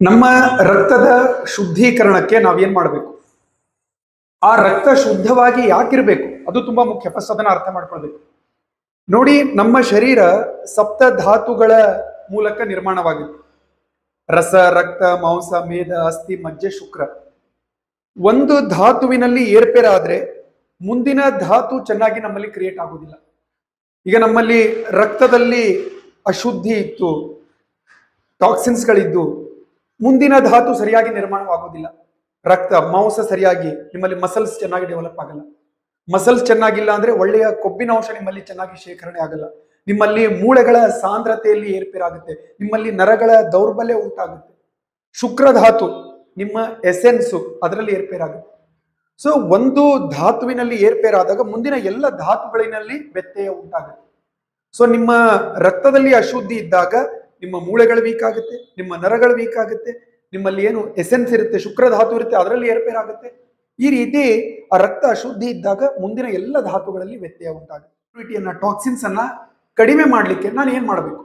ನಮ್ಮ ರಕ್ತದ ಶುದ್ಧೀಕರಣಕ್ಕೆ ನಾವೇನ್ ಮಾಡಬೇಕು? ಆ ರಕ್ತ ಶುದ್ಧವಾಗಿ ಯಾಕಿರ್ಬೇಕು ಅದು ತುಂಬಾ ಮುಖ್ಯ. ಫಸ್ಟ್ ಅದನ್ನ ಅರ್ಥ ಮಾಡ್ಕೊಳ್ಬೇಕು. ನೋಡಿ, ನಮ್ಮ ಶರೀರ ಸಪ್ತ ಧಾತುಗಳ ಮೂಲಕ ನಿರ್ಮಾಣವಾಗಿದೆ. ರಸ, ರಕ್ತ, ಮಾಂಸ, ಮೇದ, ಅಸ್ಥಿ, ಮಜ್ಜೆ, ಶುಕ್ರ. ಒಂದು ಧಾತುವಿನಲ್ಲಿ ಏರ್ಪೇರಾದ್ರೆ ಮುಂದಿನ ಧಾತು ಚೆನ್ನಾಗಿ ನಮ್ಮಲ್ಲಿ ಕ್ರಿಯೇಟ್ ಆಗುವುದಿಲ್ಲ. ಈಗ ನಮ್ಮಲ್ಲಿ ರಕ್ತದಲ್ಲಿ ಅಶುದ್ಧಿ ಇತ್ತು, ಟಾಕ್ಸಿನ್ಸ್ಗಳಿದ್ದು, ಮುಂದಿನ ಧಾತು ಸರಿಯಾಗಿ ನಿರ್ಮಾಣವಾಗುವುದಿಲ್ಲ. ರಕ್ತ, ಮಾಂಸ ಸರಿಯಾಗಿ, ನಿಮ್ಮಲ್ಲಿ ಮಸಲ್ಸ್ ಚೆನ್ನಾಗಿ ಡೆವಲಪ್ ಆಗಲ್ಲ. ಮಸಲ್ಸ್ ಚೆನ್ನಾಗಿಲ್ಲ ಅಂದ್ರೆ ಒಳ್ಳೆಯ ಕೊಬ್ಬಿನ ಅಂಶ ನಿಮ್ಮಲ್ಲಿ ಚೆನ್ನಾಗಿ ಶೇಖರಣೆ ಆಗಲ್ಲ. ನಿಮ್ಮಲ್ಲಿ ಮೂಳೆಗಳ ಸಾಂದ್ರತೆಯಲ್ಲಿ ಏರ್ಪೇರಾಗುತ್ತೆ. ನಿಮ್ಮಲ್ಲಿ ನರಗಳ ದೌರ್ಬಲ್ಯ ಉಂಟಾಗುತ್ತೆ. ಶುಕ್ರ ಧಾತು ನಿಮ್ಮ ಎಸೆನ್ಸು ಅದರಲ್ಲಿ ಏರ್ಪೇರಾಗುತ್ತೆ. ಸೊ ಒಂದು ಧಾತುವಿನಲ್ಲಿ ಏರ್ಪೇರಾದಾಗ ಮುಂದಿನ ಎಲ್ಲ ಧಾತುಗಳಿನಲ್ಲಿ ವ್ಯತ್ಯಯ ಉಂಟಾಗುತ್ತೆ. ಸೊ ನಿಮ್ಮ ರಕ್ತದಲ್ಲಿ ಅಶುದ್ಧಿ ಇದ್ದಾಗ ನಿಮ್ಮ ಮೂಳೆಗಳು ವೀಕ್ ಆಗುತ್ತೆ, ನಿಮ್ಮ ನರಗಳು ವೀಕ್ ಆಗುತ್ತೆ, ನಿಮ್ಮಲ್ಲಿ ಏನು ಎಸೆನ್ಸ್ ಇರುತ್ತೆ, ಶುಕ್ರ ಧಾತು ಇರುತ್ತೆ, ಅದರಲ್ಲಿ ಏರ್ಪೇರಾಗುತ್ತೆ. ಈ ರೀತಿ ಆ ರಕ್ತ ಅಶುದ್ಧಿ ಇದ್ದಾಗ ಮುಂದಿನ ಎಲ್ಲ ಧಾತುಗಳಲ್ಲಿ ವ್ಯತ್ಯಯ ಉಂಟಾಗುತ್ತೆ. ಟಾಕ್ಸಿನ್ಸ್ ಅನ್ನ ಕಡಿಮೆ ಮಾಡ್ಲಿಕ್ಕೆ ನಾನು ಏನ್ ಮಾಡಬೇಕು?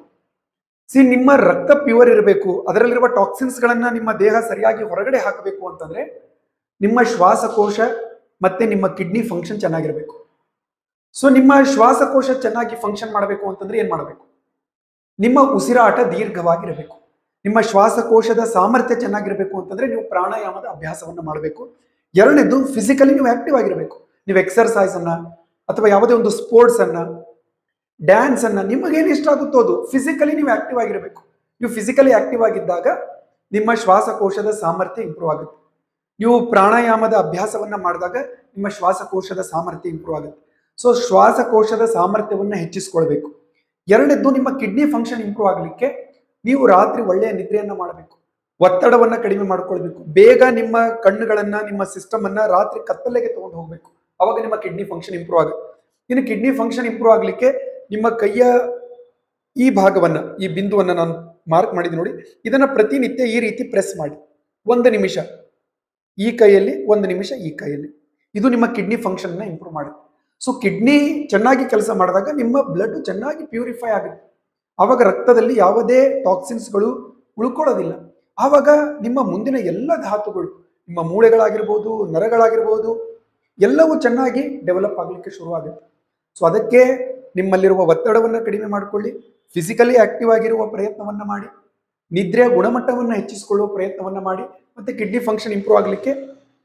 ನಿಮ್ಮ ರಕ್ತ ಪ್ಯೂರ್ ಇರಬೇಕು, ಅದರಲ್ಲಿರುವ ಟಾಕ್ಸಿನ್ಸ್ ಗಳನ್ನ ನಿಮ್ಮ ದೇಹ ಸರಿಯಾಗಿ ಹೊರಗಡೆ ಹಾಕಬೇಕು ಅಂತಂದ್ರೆ ನಿಮ್ಮ ಶ್ವಾಸಕೋಶ ಮತ್ತೆ ನಿಮ್ಮ ಕಿಡ್ನಿ ಫಂಕ್ಷನ್ ಚೆನ್ನಾಗಿರ್ಬೇಕು. ಸೊ ನಿಮ್ಮ ಶ್ವಾಸಕೋಶ ಚೆನ್ನಾಗಿ ಫಂಕ್ಷನ್ ಮಾಡಬೇಕು ಅಂತಂದ್ರೆ ಏನ್ ಮಾಡಬೇಕು? ನಿಮ್ಮ ಉಸಿರಾಟ ದೀರ್ಘವಾಗಿರಬೇಕು. ನಿಮ್ಮ ಶ್ವಾಸಕೋಶದ ಸಾಮರ್ಥ್ಯ ಚೆನ್ನಾಗಿರ್ಬೇಕು ಅಂತಂದ್ರೆ ನೀವು ಪ್ರಾಣಾಯಾಮದ ಅಭ್ಯಾಸವನ್ನ ಮಾಡಬೇಕು. ಎರಡನೇದು, ಫಿಸಿಕಲಿ ನೀವು ಆಕ್ಟಿವ್ ಆಗಿರಬೇಕು. ನೀವು ಎಕ್ಸರ್ಸೈಸ್ ಅನ್ನ ಅಥವಾ ಯಾವುದೇ ಒಂದು ಸ್ಪೋರ್ಟ್ಸ್ ಅನ್ನ, ಡ್ಯಾನ್ಸ್ ಅನ್ನ, ನಿಮಗೇನು ಇಷ್ಟ ಆಗುತ್ತೋ ಅದು ಫಿಸಿಕಲಿ ನೀವು ಆಕ್ಟಿವ್ ಆಗಿರಬೇಕು. ನೀವು ಫಿಸಿಕಲಿ ಆಕ್ಟಿವ್ ಆಗಿದ್ದಾಗ ನಿಮ್ಮ ಶ್ವಾಸಕೋಶದ ಸಾಮರ್ಥ್ಯ ಇಂಪ್ರೂವ್ ಆಗುತ್ತೆ. ನೀವು ಪ್ರಾಣಾಯಾಮದ ಅಭ್ಯಾಸವನ್ನ ಮಾಡಿದಾಗ ನಿಮ್ಮ ಶ್ವಾಸಕೋಶದ ಸಾಮರ್ಥ್ಯ ಇಂಪ್ರೂವ್ ಆಗುತ್ತೆ. ಸೊ ಶ್ವಾಸಕೋಶದ ಸಾಮರ್ಥ್ಯವನ್ನ ಹೆಚ್ಚಿಸ್ಕೊಳ್ಬೇಕು. ಎರಡನೇದ್ದು, ನಿಮ್ಮ ಕಿಡ್ನಿ ಫಂಕ್ಷನ್ ಇಂಪ್ರೂವ್ ಆಗಲಿಕ್ಕೆ ನೀವು ರಾತ್ರಿ ಒಳ್ಳೆಯ ನಿದ್ರೆಯನ್ನ ಮಾಡಬೇಕು. ಒತ್ತಡವನ್ನ ಕಡಿಮೆ ಮಾಡ್ಕೊಳ್ಬೇಕು. ಬೇಗ ನಿಮ್ಮ ಕಣ್ಣುಗಳನ್ನ, ನಿಮ್ಮ ಸಿಸ್ಟಮ್ ಅನ್ನ ರಾತ್ರಿ ಕತ್ತಲೆಗೆ ತಗೊಂಡು ಹೋಗ್ಬೇಕು. ಅವಾಗ ನಿಮ್ಮ ಕಿಡ್ನಿ ಫಂಕ್ಷನ್ ಇಂಪ್ರೂವ್ ಆಗುತ್ತೆ. ಇನ್ನು ಕಿಡ್ನಿ ಫಂಕ್ಷನ್ ಇಂಪ್ರೂವ್ ಆಗ್ಲಿಕ್ಕೆ ನಿಮ್ಮ ಕೈಯ ಈ ಭಾಗವನ್ನ, ಈ ಬಿಂದುವನ್ನ ನಾನು ಮಾರ್ಕ್ ಮಾಡಿದ್ದೀನಿ ನೋಡಿ, ಇದನ್ನ ಪ್ರತಿನಿತ್ಯ ಈ ರೀತಿ ಪ್ರೆಸ್ ಮಾಡಿ 1 ನಿಮಿಷ ಈ ಕೈಯಲ್ಲಿ, 1 ನಿಮಿಷ ಈ ಕೈಯಲ್ಲಿ. ಇದು ನಿಮ್ಮ ಕಿಡ್ನಿ ಫಂಕ್ಷನ್ ಇಂಪ್ರೂವ್ ಮಾಡುತ್ತೆ. ಸೊ ಕಿಡ್ನಿ ಚೆನ್ನಾಗಿ ಕೆಲಸ ಮಾಡಿದಾಗ ನಿಮ್ಮ ಬ್ಲಡ್ ಚೆನ್ನಾಗಿ ಪ್ಯೂರಿಫೈ ಆಗುತ್ತೆ. ಆವಾಗ ರಕ್ತದಲ್ಲಿ ಯಾವುದೇ ಟಾಕ್ಸಿನ್ಸ್ಗಳು ಉಳ್ಕೊಳ್ಳೋದಿಲ್ಲ. ಆವಾಗ ನಿಮ್ಮ ಮುಂದಿನ ಎಲ್ಲ ಧಾತುಗಳು, ನಿಮ್ಮ ಮೂಳೆಗಳಾಗಿರ್ಬೋದು, ನರಗಳಾಗಿರ್ಬೋದು, ಎಲ್ಲವೂ ಚೆನ್ನಾಗಿ ಡೆವಲಪ್ ಆಗಲಿಕ್ಕೆ ಶುರುವಾಗುತ್ತೆ. ಸೊ ಅದಕ್ಕೆ ನಿಮ್ಮಲ್ಲಿರುವ ಒತ್ತಡವನ್ನು ಕಡಿಮೆ ಮಾಡಿಕೊಳ್ಳಿ, ಫಿಸಿಕಲಿ ಆಕ್ಟಿವ್ ಆಗಿರುವ ಪ್ರಯತ್ನವನ್ನ ಮಾಡಿ, ನಿದ್ರೆಯ ಗುಣಮಟ್ಟವನ್ನು ಹೆಚ್ಚಿಸಿಕೊಳ್ಳುವ ಪ್ರಯತ್ನವನ್ನ ಮಾಡಿ, ಮತ್ತೆ ಕಿಡ್ನಿ ಫಂಕ್ಷನ್ ಇಂಪ್ರೂವ್ ಆಗಲಿಕ್ಕೆ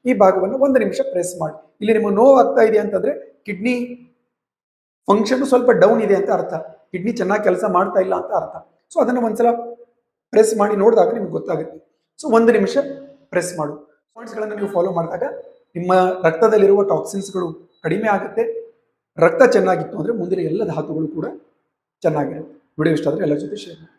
ಈ ಭಾಗವನ್ನು 1 ನಿಮಿಷ ಪ್ರೆಸ್ ಮಾಡಿ. ಇಲ್ಲಿ ನಿಮಗೆ ನೋವು ಆಗ್ತಾ ಇದೆ ಅಂತಂದ್ರೆ ಕಿಡ್ನಿ ಫಂಕ್ಷನ್ ಸ್ವಲ್ಪ ಡೌನ್ ಇದೆ ಅಂತ ಅರ್ಥ, ಕಿಡ್ನಿ ಚೆನ್ನಾಗಿ ಕೆಲಸ ಮಾಡ್ತಾ ಇಲ್ಲ ಅಂತ ಅರ್ಥ. ಸೊ ಅದನ್ನ ಒಂದ್ಸಲ ಪ್ರೆಸ್ ಮಾಡಿ ನೋಡಿದಾಗ ನಿಮ್ಗೆ ಗೊತ್ತಾಗುತ್ತೆ. ಸೊ 1 ನಿಮಿಷ ಪ್ರೆಸ್ ಮಾಡು. ಪಾಯಿಂಟ್ಸ್ಗಳನ್ನು ನೀವು ಫಾಲೋ ಮಾಡಿದಾಗ ನಿಮ್ಮ ರಕ್ತದಲ್ಲಿರುವ ಟಾಕ್ಸಿನ್ಸ್ಗಳು ಕಡಿಮೆ ಆಗುತ್ತೆ. ರಕ್ತ ಚೆನ್ನಾಗಿತ್ತು ಅಂದ್ರೆ ಮುಂದಿನ ಎಲ್ಲ ಧಾತುಗಳು ಕೂಡ ಚೆನ್ನಾಗಿರುತ್ತೆ. ವಿಡಿಯೋ ಇಷ್ಟ ಆದರೆ ಎಲ್ಲರ ಜೊತೆ ಶೇರ್ ಮಾಡಿ.